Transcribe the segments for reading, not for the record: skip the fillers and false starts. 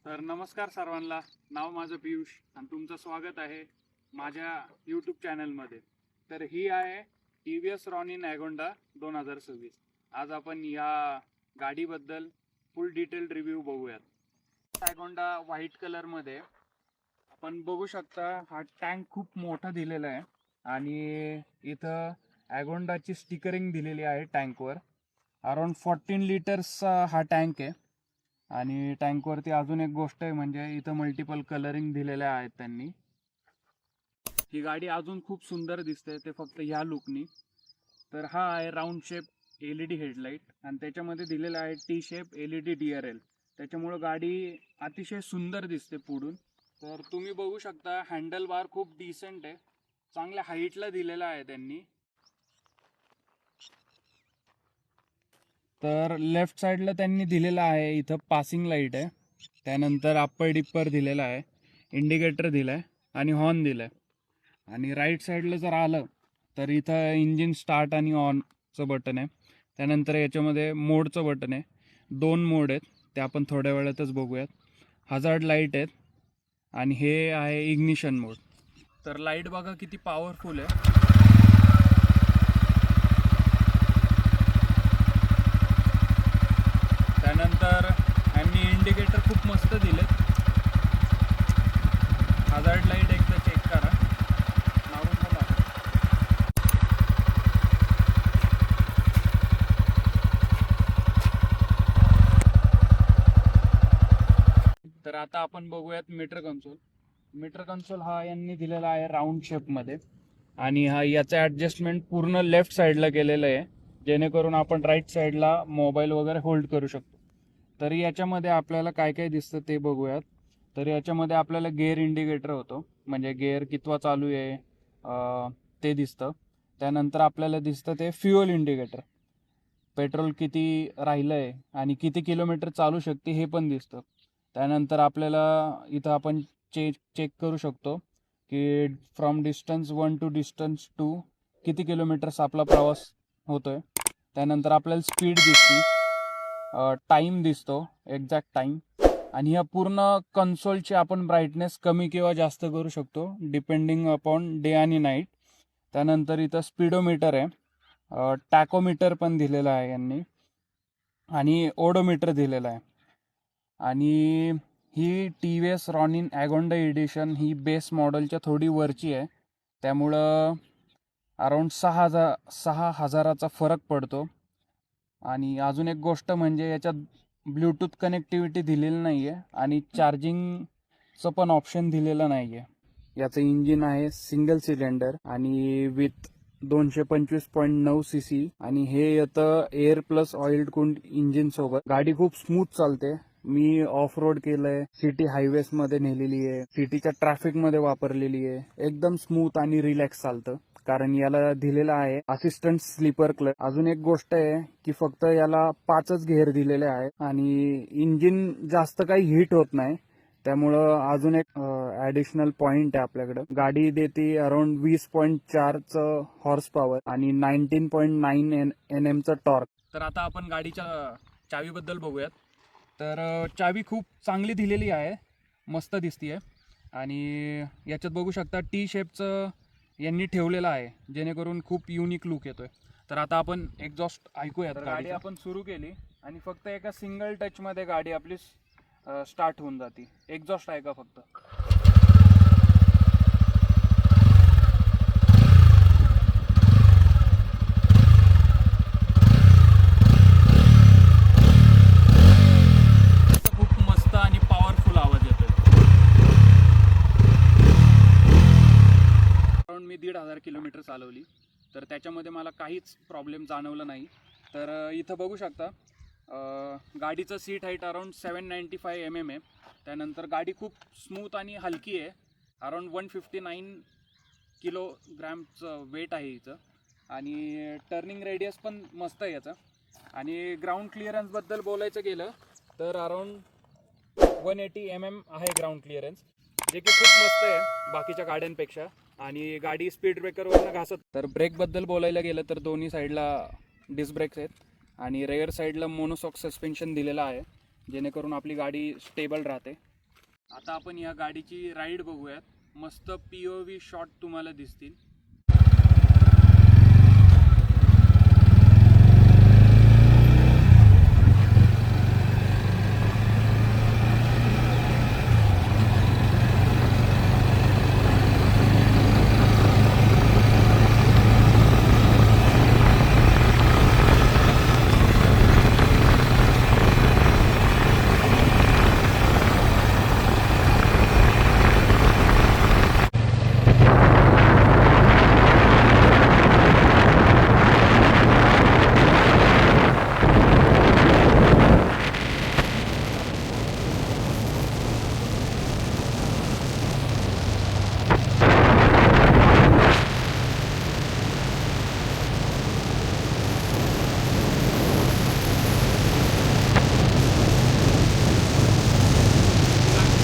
तर नमस्कार सर्वांना. नाव माझं पियुष आणि तुमचं स्वागत आहे माझ्या यूट्यूब चॅनलमध्ये. तर ही आहे टी व्ही एस रॉनिन ॲगोंडा 2026. आज आपण या गाडीबद्दल फुल डिटेल रिव्ह्यू बघूयात. ॲगोंडा व्हाईट कलरमध्ये आपण बघू शकता. हा टँक खूप मोठा दिलेला आहे आणि इथं ॲगोंडाची स्टिकरिंग दिलेली आहे टँकवर. अराउंड 14 लिटर्सचा हा टँक आहे. आणि टँकवरती अजून एक गोष्ट आहे म्हणजे इथं मल्टिपल कलरिंग दिलेल्या आहेत त्यांनी. ही गाडी अजून खूप सुंदर दिसते ते फक्त ह्या लुकनी. तर हा आहे राऊंड शेप LED हेडलाईट आणि त्याच्यामध्ये दिलेला आहे टी शेप LED DRL. त्याच्यामुळं गाडी अतिशय सुंदर दिसते पुढून. तर तुम्ही बघू शकता हँडल बार खूप डिसेंट आहे, चांगल्या हाईटला दिलेला आहे त्यांनी. तर लेफ्ट साईडला त्यांनी दिलेलं आहे इथं पासिंग लाईट आहे, त्यानंतर अप्पर डिप्पर दिलेला आहे, इंडिकेटर दिला आहे आणि हॉर्न दिला आहे. आणि राईट साईडला जर आलं तर इथं इंजिन स्टार्ट आणि ऑनचं बटन आहे. त्यानंतर याच्यामध्ये मोडचं बटन आहे. 2 मोड आहेत, ते आपण थोड्या वेळातच बघूयात. हजार्ड लाईट आहेत आणि हे आहे इग्निशन मोड. तर लाईट बघा किती पॉवरफुल आहे. त्यानंतर यांनी इंडिकेटर खूप मस्त दिलेत. हजार्ड लाईट एकदा चेक करा. लावून बोला. तर आता आपण बघूयात मीटर कन्सोल. मीटर कन्सोल हा यांनी दिलेला आहे राऊंड शेपमध्ये आणि हा याचं ॲडजस्टमेंट पूर्ण लेफ्ट साईडला केलेलं आहे, जेणेकरून आपण राईट साईडला मोबाईल वगैरे होल्ड करू शकतो. तर याच्यामध्ये आपल्याला काय काय दिसतं ते बघूयात. तर याच्यामध्ये आपल्याला गिअर इंडिकेटर होतो, म्हणजे गिअर कितवा चालू आहे ते दिसतं. त्यानंतर आपल्याला दिसतं ते फ्युअल इंडिकेटर, पेट्रोल किती राहिलं आहे आणि किती किलोमीटर चालू शकते हे पण दिसतं. त्यानंतर आपल्याला इथं आपण चेक करू शकतो की फ्रॉम डिस्टन्स 1 टू डिस्टन्स 2 किती किलोमीटर्स आपला प्रवास होतोय. त्यानंतर आपल्याला स्पीड दिसते, टाईम दिसतो, एक्झॅक्ट टाईम. आणि ह्या पूर्ण कन्सोलची आपण ब्राईटनेस कमी किंवा जास्त करू शकतो डिपेंडिंग अपॉन डे आणि नाईट. त्यानंतर इथं स्पीडोमीटर आहे, टॅकोमीटर पण दिलेलं आहे यांनी आणि ओडोमीटर दिलेलं आहे. आणि ही T V S Ronin Agonda edition ही बेस मॉडेलच्या थोडी वरची आहे, त्यामुळं अराऊंड 6,000चा फरक पडतो. आणि अजून एक गोष्ट म्हणजे याच्यात ब्ल्यूटूथ कनेक्टिव्हिटी दिलेली नाही आहे आणि चार्जिंगचं पण ऑप्शन दिलेलं नाही आहे. याचं इंजिन आहे सिंगल सिलेंडर आणि विथ 225.9 CC आणि हे येतं air plus oil cooled engine सोबत. गाडी खूप स्मूथ चालते. मी ऑफ रोड केलंय, सिटी हायवेज मध्ये नेलेली आहे, सिटीच्या ट्रॅफिक मध्ये वापरलेली आहे. एकदम स्मूथ आणि रिलॅक्स चालतं, कारण याला दिलेला आहे असिस्टंट स्लीपर क्लच. अजून एक गोष्ट आहे की फक्त याला 5च गिअर दिलेले आहेत आणि इंजिन जास्त काही हिट होत नाही, त्यामुळं अजून एक ऍडिशनल पॉइंट आहे आपल्याकडे. गाडी देते अराउंड 20.4चं हॉर्स पॉवर आणि 19.9 NM चं टॉर्क. तर आता आपण गाडीच्या चावीबद्दल बघूयात. तर चावी खूप चांगली दिलेली आहे, मस्त दिसतीये. आणि याच्यात बघू शकता टी शेपचं यांनी ठेवलेलं आहे, जेणेकरून खूप युनिक लुक येतोय. तर आता आपण एक्झॉस्ट ऐकूयात. गाडी आपण सुरू केली आणि फक्त एका सिंगल टचमध्ये गाडी आपली स्टार्ट होऊन जाते. एक्झॉस्ट ऐका फक्त. खूप मस्त आणि पॉवरफुल आवाज येतोय. अराउंड मी 1,500 किलोमीटर चालवली, तर त्याच्यामध्ये मला काहीच प्रॉब्लेम जाणवला नाही. तर इथं बघू शकता गाडीचं सीट हाईट अराउंड 795 mm आहे. त्यानंतर गाडी खूप स्मूथ आणि हलकी आहे, अराउंड 159 किलोग्रॅमचं वेट आहे हिचं. आणि टर्निंग रेडियस पण मस्त आहे याचा. आणि ग्राउंड क्लिअरन्सबद्दल बोलायचं गेलं तर अराउंड 180 mm आहे ग्राउंड क्लिअरन्स, जे की खूप मस्त आहे बाकीच्या गाड्यांपेक्षा. आणि गाडी स्पीड ब्रेकरवरनं घासत. तर ब्रेकबद्दल बोलायला गेलं तर दोन्ही साईडला डिस्क ब्रेक्स आहेत आणि रेअर साईडला मोनोसॉक सस्पेन्शन दिलेलं आहे, जेणेकरून आपली गाडी स्टेबल राहते. आता आपण या गाडीची राईड बघूयात. मस्त POV शॉट तुम्हाला दिसतील.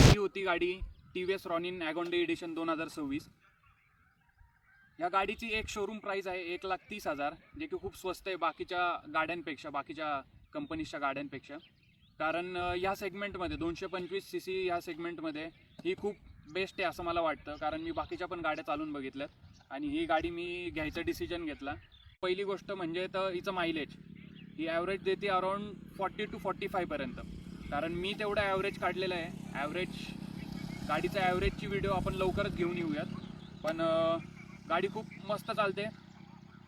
ही होती गाडी TVS रॉनिन ॲगोंडे एडिशन 2026. या गाडीची एक शोरूम प्राइस आहे 1,30,000, जे की खूप स्वस्त आहे बाकीच्या गाड्यांपेक्षा, बाकीच्या कंपनीच्या गाड्यांपेक्षा. कारण ह्या सेगमेंटमध्ये 225cc ह्या सेगमेंटमध्ये ही खूप बेस्ट आहे असं मला वाटतं. कारण मी बाकीच्या पण गाड्या चालून बघितल्यात आणि ही गाडी मी घ्यायचा डिसिजन घेतला. पहिली गोष्ट म्हणजे तर हिचं मायलेज. ही ॲव्हरेज देते अराऊंड 40 to 45पर्यंत. कारण मी तेवढं ॲव्हरेज काढलेलं आहे. गाडीचा ॲव्हरेजची व्हिडिओ आपण लवकरच घेऊन येऊयात. पण गाडी खूप मस्त चालते,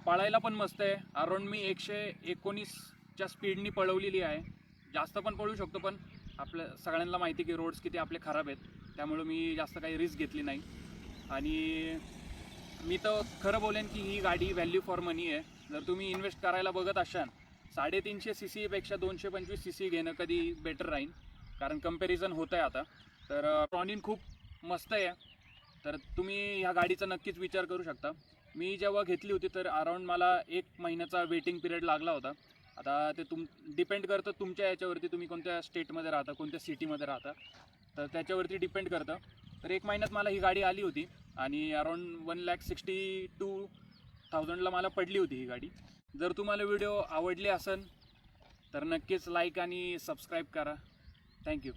पळायला पण मस्त आहे. अराऊंड मी 119च्या स्पीडनी पळवलेली आहे. जास्त पण पळू शकतो, पण आपल्या सगळ्यांना माहिती की रोड्स किती आपले खराब आहेत, त्यामुळे मी जास्त काही रिस्क घेतली नाही. आणि मी तर खरं बोलेन की ही गाडी व्हॅल्यू फॉर मनी आहे. जर तुम्ही इन्व्हेस्ट करायला बघत असाल 350cc पेक्षा 225cc घेणं कधी बेटर राहील. कारण कंपॅरिझन होतं आहे आता. तर रॉनिन खूप मस्त आहे. तर तुम्ही ह्या गाडीचा नक्कीच विचार करू शकता. मी जेव्हा घेतली होती तर अराऊंड मला 1 महिन्याचा वेटिंग पिरियड लागला होता. आता ते डिपेंड करतं तुमच्या याच्यावरती, तुम्ही कोणत्या स्टेटमध्ये राहता, कोणत्या सिटीमध्ये राहता, तर त्याच्यावरती डिपेंड करतं. तर 1 महिन्यात मला ही गाडी आली होती आणि अराऊंड 1,62,000ला मला पडली होती ही गाडी. जर तुम्हाला व्हिडिओ आवडली असेल तर नक्कीच लाईक आणि सबस्क्राईब करा. थँक्यू.